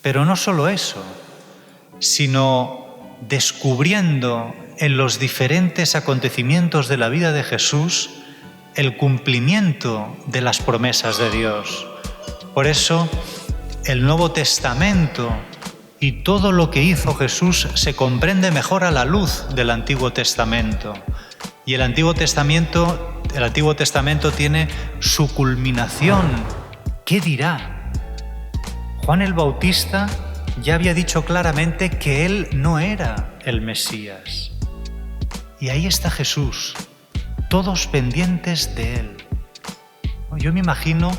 Pero no solo eso, sino descubriendo en los diferentes acontecimientos de la vida de Jesús el cumplimiento de las promesas de Dios. Por eso, el Nuevo Testamento y todo lo que hizo Jesús se comprende mejor a la luz del Antiguo Testamento. Y el Antiguo Testamento tiene su culminación. ¿Qué dirá? Juan el Bautista ya había dicho claramente que él no era el Mesías. Y ahí está Jesús, todos pendientes de él. Yo me imagino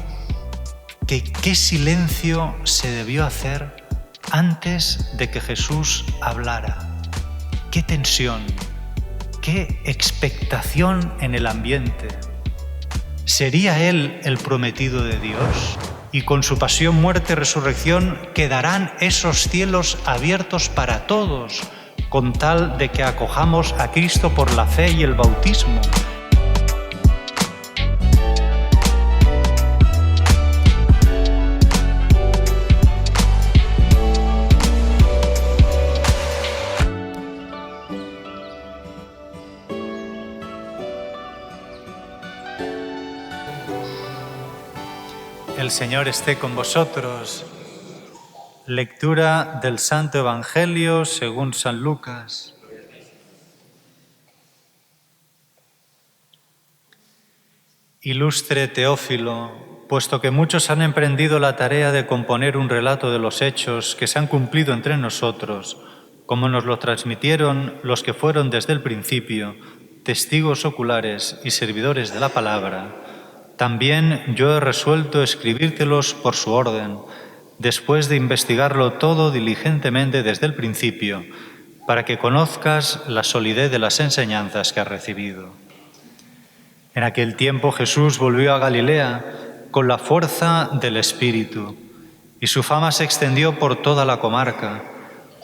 que qué silencio se debió hacer antes de que Jesús hablara. Qué tensión, qué expectación en el ambiente. ¿Sería él el prometido de Dios? Y con su pasión, muerte y resurrección quedarán esos cielos abiertos para todos, con tal de que acojamos a Cristo por la fe y el bautismo. El Señor esté con vosotros. Lectura del Santo Evangelio según San Lucas. Ilustre Teófilo, puesto que muchos han emprendido la tarea de componer un relato de los hechos que se han cumplido entre nosotros, como nos lo transmitieron los que fueron desde el principio, testigos oculares y servidores de la palabra, también yo he resuelto escribírtelos por su orden, después de investigarlo todo diligentemente desde el principio, para que conozcas la solidez de las enseñanzas que has recibido. En aquel tiempo Jesús volvió a Galilea con la fuerza del Espíritu, y su fama se extendió por toda la comarca.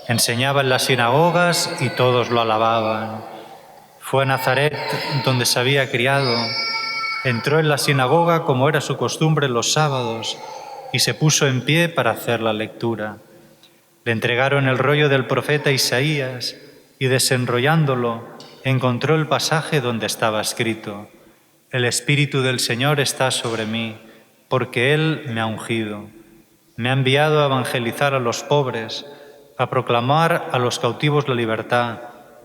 Enseñaba en las sinagogas y todos lo alababan. Fue a Nazaret, donde se había criado. Entró en la sinagoga como era su costumbre los sábados y se puso en pie para hacer la lectura. Le entregaron el rollo del profeta Isaías y desenrollándolo encontró el pasaje donde estaba escrito: El Espíritu del Señor está sobre mí, porque Él me ha ungido. Me ha enviado a evangelizar a los pobres, a proclamar a los cautivos la libertad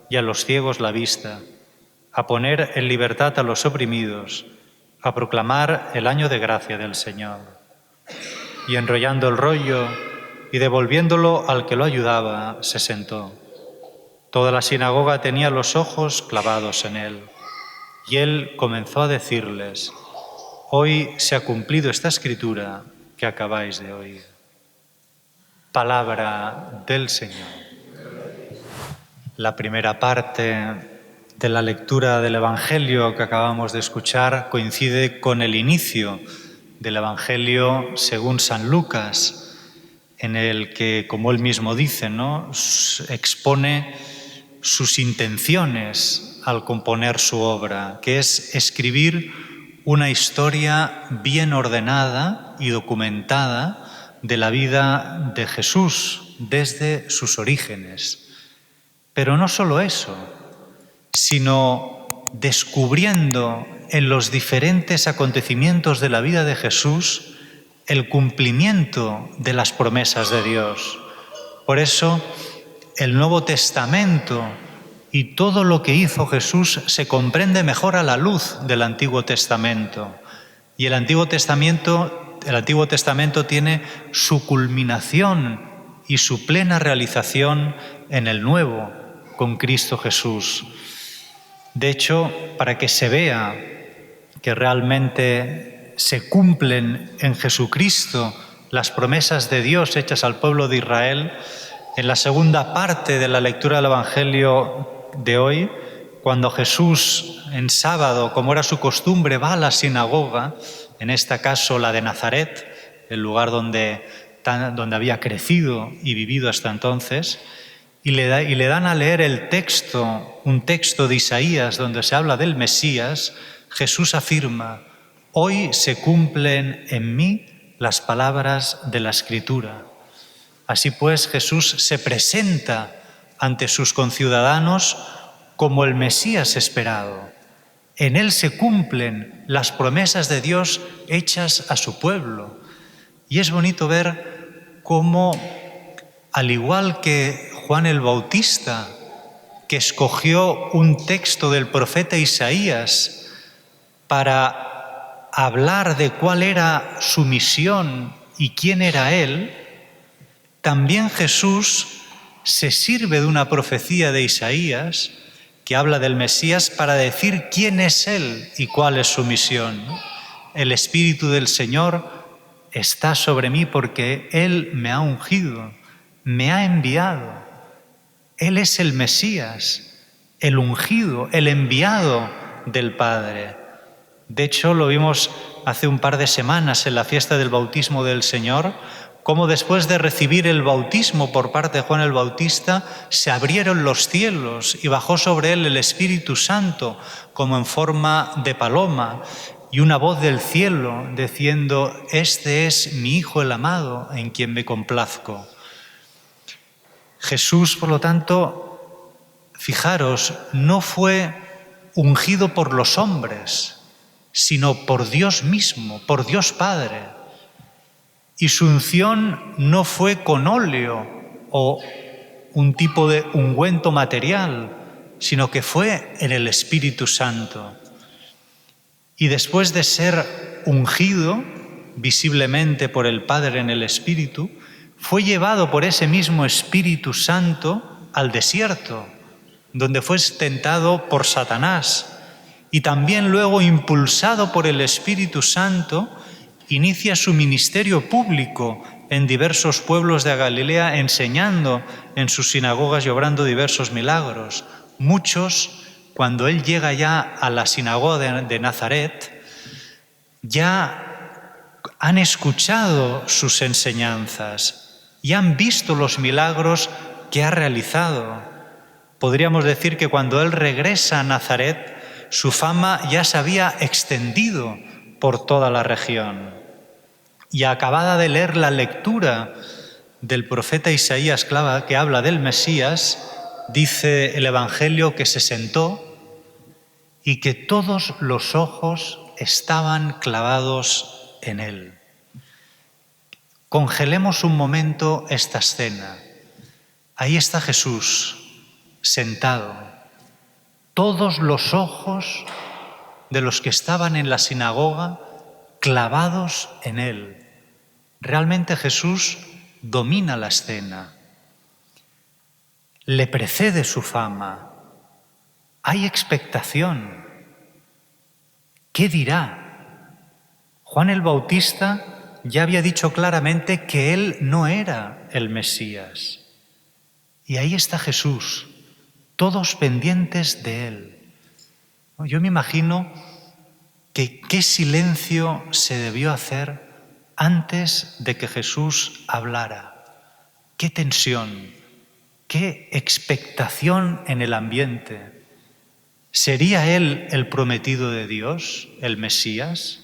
y a los ciegos la vista, a poner en libertad a los oprimidos, a proclamar el año de gracia del Señor. Y enrollando el rollo y devolviéndolo al que lo ayudaba, se sentó. Toda la sinagoga tenía los ojos clavados en él. Y él comenzó a decirles: Hoy se ha cumplido esta escritura que acabáis de oír. Palabra del Señor. La primera parte de la lectura del Evangelio que acabamos de escuchar coincide con el inicio del Evangelio según San Lucas, en el que, como él mismo dice, expone sus intenciones al componer su obra, que es escribir una historia bien ordenada y documentada de la vida de Jesús desde sus orígenes. Pero no solo eso, sino descubriendo en los diferentes acontecimientos de la vida de Jesús el cumplimiento de las promesas de Dios. Por eso, el Nuevo Testamento y todo lo que hizo Jesús se comprende mejor a la luz del Antiguo Testamento. Y el Antiguo Testamento tiene su culminación y su plena realización en el Nuevo, con Cristo Jesús. De hecho, para que se vea que realmente se cumplen en Jesucristo las promesas de Dios hechas al pueblo de Israel, en la segunda parte de la lectura del Evangelio de hoy, cuando Jesús en sábado, como era su costumbre, va a la sinagoga, en este caso la de Nazaret, el lugar donde había crecido y vivido hasta entonces, y le dan a leer un texto de Isaías donde se habla del Mesías. Jesús afirma: hoy se cumplen en mí las palabras de la Escritura. Así pues, Jesús se presenta ante sus conciudadanos como el Mesías esperado. En él se cumplen las promesas de Dios hechas a su pueblo. Y es bonito ver cómo, al igual que Juan el Bautista, que escogió un texto del profeta Isaías para hablar de cuál era su misión y quién era él, también Jesús se sirve de una profecía de Isaías que habla del Mesías para decir quién es él y cuál es su misión. El Espíritu del Señor está sobre mí porque Él me ha ungido, me ha enviado. Él es el Mesías, el ungido, el enviado del Padre. De hecho, lo vimos hace un par de semanas en la fiesta del bautismo del Señor, cómo después de recibir el bautismo por parte de Juan el Bautista, se abrieron los cielos y bajó sobre él el Espíritu Santo como en forma de paloma, y una voz del cielo diciendo: «Este es mi Hijo el amado, en quien me complazco». Jesús, por lo tanto, fijaros, no fue ungido por los hombres, sino por Dios mismo, por Dios Padre. Y su unción no fue con óleo o un tipo de ungüento material, sino que fue en el Espíritu Santo. Y después de ser ungido visiblemente por el Padre en el Espíritu, fue llevado por ese mismo Espíritu Santo al desierto, donde fue tentado por Satanás. Y también luego, impulsado por el Espíritu Santo, inicia su ministerio público en diversos pueblos de Galilea, enseñando en sus sinagogas y obrando diversos milagros. Muchos, cuando él llega ya a la sinagoga de Nazaret, ya han escuchado sus enseñanzas y han visto los milagros que ha realizado. Podríamos decir que cuando él regresa a Nazaret, su fama ya se había extendido por toda la región. Y acabada de leer la lectura del profeta Isaías que habla del Mesías, dice el Evangelio que se sentó y que todos los ojos estaban clavados en él. Congelemos un momento esta escena. Ahí está Jesús, sentado. Todos los ojos de los que estaban en la sinagoga clavados en él. Realmente Jesús domina la escena. Le precede su fama. Hay expectación. ¿Qué dirá? Juan el Bautista ya había dicho claramente que él no era el Mesías. Y ahí está Jesús, todos pendientes de él. Yo me imagino que qué silencio se debió hacer antes de que Jesús hablara. Qué tensión, qué expectación en el ambiente. ¿Sería él el prometido de Dios, el Mesías?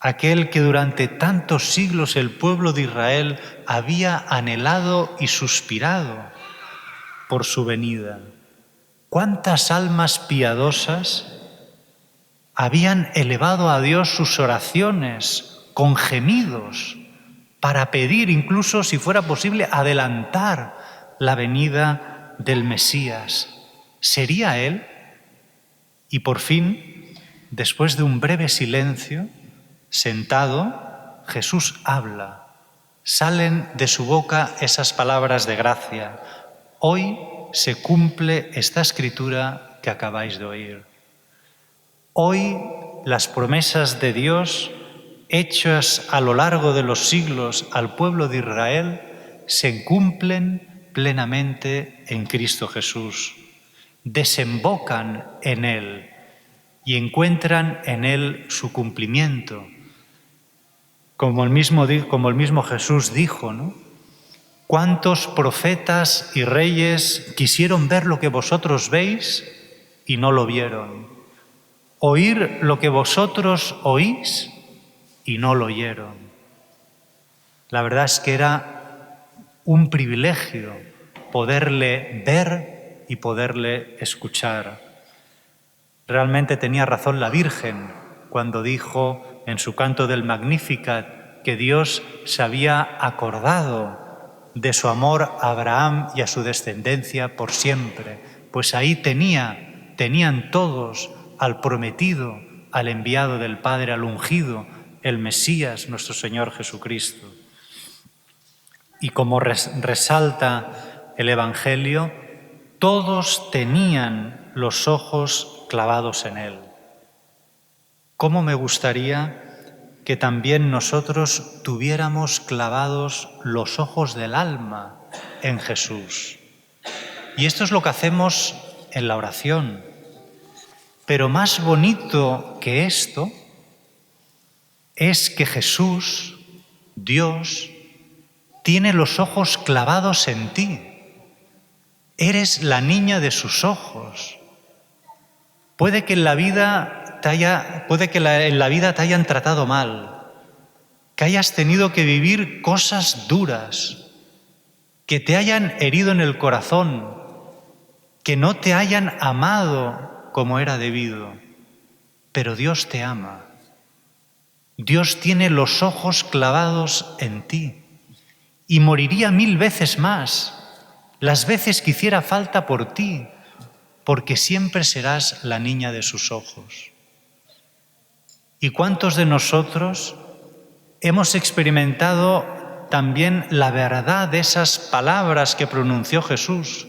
Aquel que durante tantos siglos el pueblo de Israel había anhelado y suspirado por su venida. ¿Cuántas almas piadosas habían elevado a Dios sus oraciones con gemidos para pedir, incluso si fuera posible, adelantar la venida del Mesías? ¿Sería él? Y por fin, después de un breve silencio, sentado, Jesús habla. Salen de su boca esas palabras de gracia. Hoy se cumple esta escritura que acabáis de oír. Hoy las promesas de Dios hechas a lo largo de los siglos al pueblo de Israel se cumplen plenamente en Cristo Jesús. Desembocan en Él y encuentran en Él su cumplimiento. Como el mismo Jesús dijo, ¿no? ¿Cuántos profetas y reyes quisieron ver lo que vosotros veis y no lo vieron? Oír lo que vosotros oís y no lo oyeron. La verdad es que era un privilegio poderle ver y poderle escuchar. Realmente tenía razón la Virgen cuando dijo en su canto del Magnificat que Dios se había acordado de su amor a Abraham y a su descendencia por siempre, pues ahí tenían todos al prometido, al enviado del Padre, al ungido, el Mesías, nuestro Señor Jesucristo. Y como resalta el Evangelio, todos tenían los ojos clavados en Él. ¿Cómo me gustaría que también nosotros tuviéramos clavados los ojos del alma en Jesús? Y esto es lo que hacemos en la oración. Pero más bonito que esto es que Jesús, Dios, tiene los ojos clavados en ti. Eres la niña de sus ojos. Puede que en la vida te hayan tratado mal, que hayas tenido que vivir cosas duras, que te hayan herido en el corazón, que no te hayan amado como era debido. Pero Dios te ama. Dios tiene los ojos clavados en ti y moriría 1000 veces más, las veces que hiciera falta por ti, porque siempre serás la niña de sus ojos. ¿Y cuántos de nosotros hemos experimentado también la verdad de esas palabras que pronunció Jesús?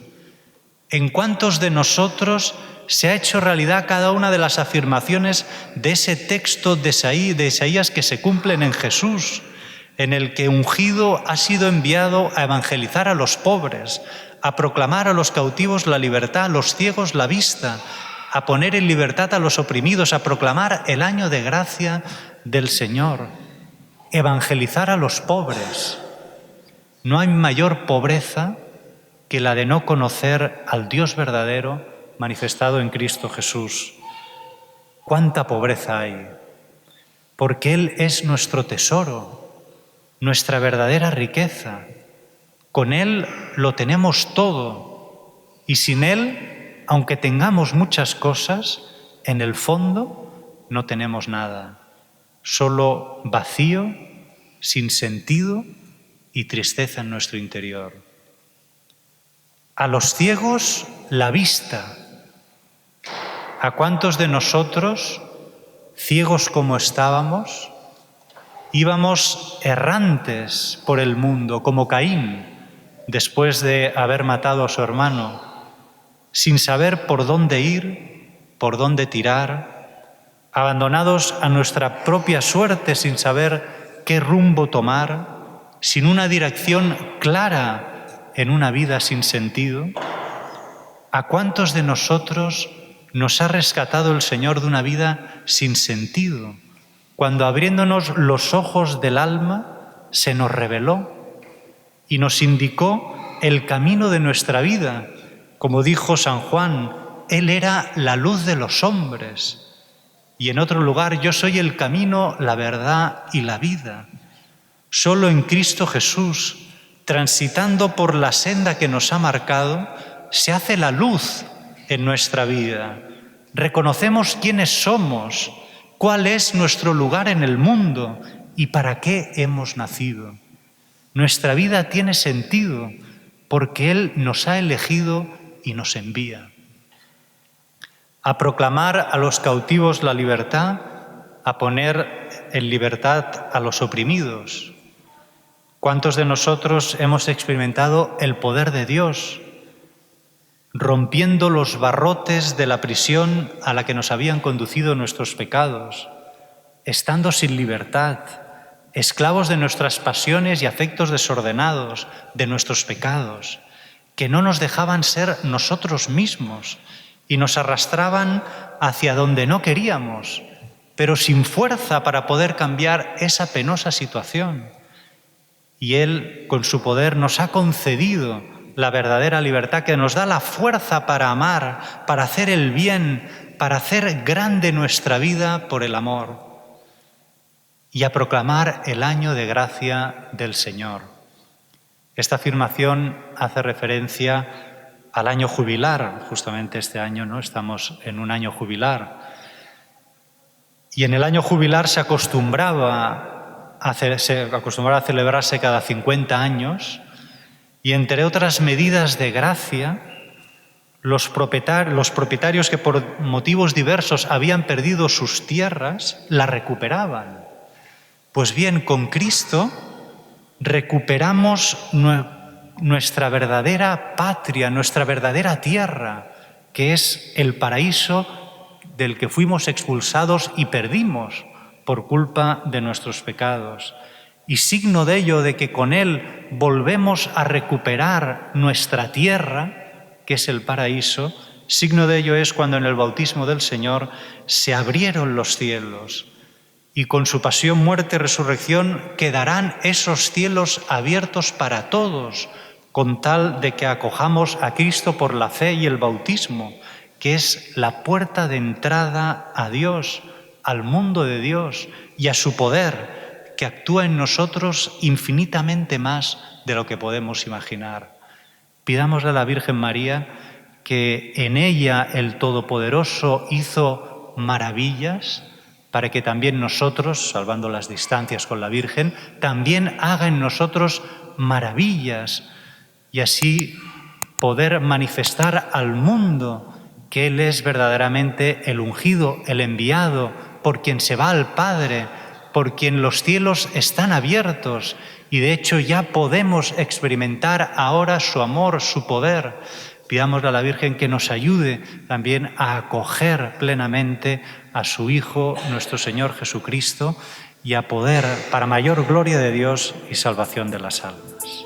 ¿En cuántos de nosotros se ha hecho realidad cada una de las afirmaciones de ese texto de Isaías que se cumplen en Jesús, en el que ungido ha sido enviado a evangelizar a los pobres, a proclamar a los cautivos la libertad, a los ciegos la vista, a poner en libertad a los oprimidos, a proclamar el año de gracia del Señor, evangelizar a los pobres? No hay mayor pobreza que la de no conocer al Dios verdadero manifestado en Cristo Jesús. ¿Cuánta pobreza hay? Porque Él es nuestro tesoro, nuestra verdadera riqueza. Con Él lo tenemos todo y sin Él, aunque tengamos muchas cosas, en el fondo no tenemos nada. Solo vacío, sin sentido y tristeza en nuestro interior. A los ciegos la vista. ¿A cuántos de nosotros, ciegos como estábamos, íbamos errantes por el mundo, como Caín, después de haber matado a su hermano, sin saber por dónde ir, por dónde tirar, abandonados a nuestra propia suerte, sin saber qué rumbo tomar, sin una dirección clara en una vida sin sentido? ¿A cuántos de nosotros nos ha rescatado el Señor de una vida sin sentido, cuando abriéndonos los ojos del alma se nos reveló y nos indicó el camino de nuestra vida? Como dijo San Juan, Él era la luz de los hombres. Y en otro lugar, yo soy el camino, la verdad y la vida. Solo en Cristo Jesús, transitando por la senda que nos ha marcado, se hace la luz en nuestra vida. Reconocemos quiénes somos, cuál es nuestro lugar en el mundo y para qué hemos nacido. Nuestra vida tiene sentido porque Él nos ha elegido y nos envía. A proclamar a los cautivos la libertad, a poner en libertad a los oprimidos. ¿Cuántos de nosotros hemos experimentado el poder de Dios, rompiendo los barrotes de la prisión a la que nos habían conducido nuestros pecados, estando sin libertad, esclavos de nuestras pasiones y afectos desordenados, de nuestros pecados, que no nos dejaban ser nosotros mismos y nos arrastraban hacia donde no queríamos, pero sin fuerza para poder cambiar esa penosa situación? Y Él, con su poder, nos ha concedido la verdadera libertad que nos da la fuerza para amar, para hacer el bien, para hacer grande nuestra vida por el amor y a proclamar el año de gracia del Señor. Esta afirmación hace referencia al año jubilar. Justamente este año, ¿no?, estamos en un año jubilar. Y en el año jubilar se acostumbraba a celebrarse cada 50 años, y entre otras medidas de gracia, los propietarios que por motivos diversos habían perdido sus tierras, las recuperaban. Pues bien, con Cristo recuperamos nuestra verdadera patria, nuestra verdadera tierra, que es el paraíso del que fuimos expulsados y perdimos por culpa de nuestros pecados. Y signo de ello, de que con Él volvemos a recuperar nuestra tierra, que es el paraíso, signo de ello es cuando en el bautismo del Señor se abrieron los cielos y con su pasión, muerte y resurrección quedarán esos cielos abiertos para todos, con tal de que acojamos a Cristo por la fe y el bautismo, que es la puerta de entrada a Dios, al mundo de Dios y a su poder, que actúa en nosotros infinitamente más de lo que podemos imaginar. Pidámosle a la Virgen María que en ella el Todopoderoso hizo maravillas, para que también nosotros, salvando las distancias con la Virgen, también haga en nosotros maravillas, y así poder manifestar al mundo que Él es verdaderamente el ungido, el enviado, por quien se va al Padre, por quien los cielos están abiertos, y de hecho ya podemos experimentar ahora su amor, su poder. Pidámosle a la Virgen que nos ayude también a acoger plenamente a su Hijo, nuestro Señor Jesucristo, y a poder, para mayor gloria de Dios y salvación de las almas.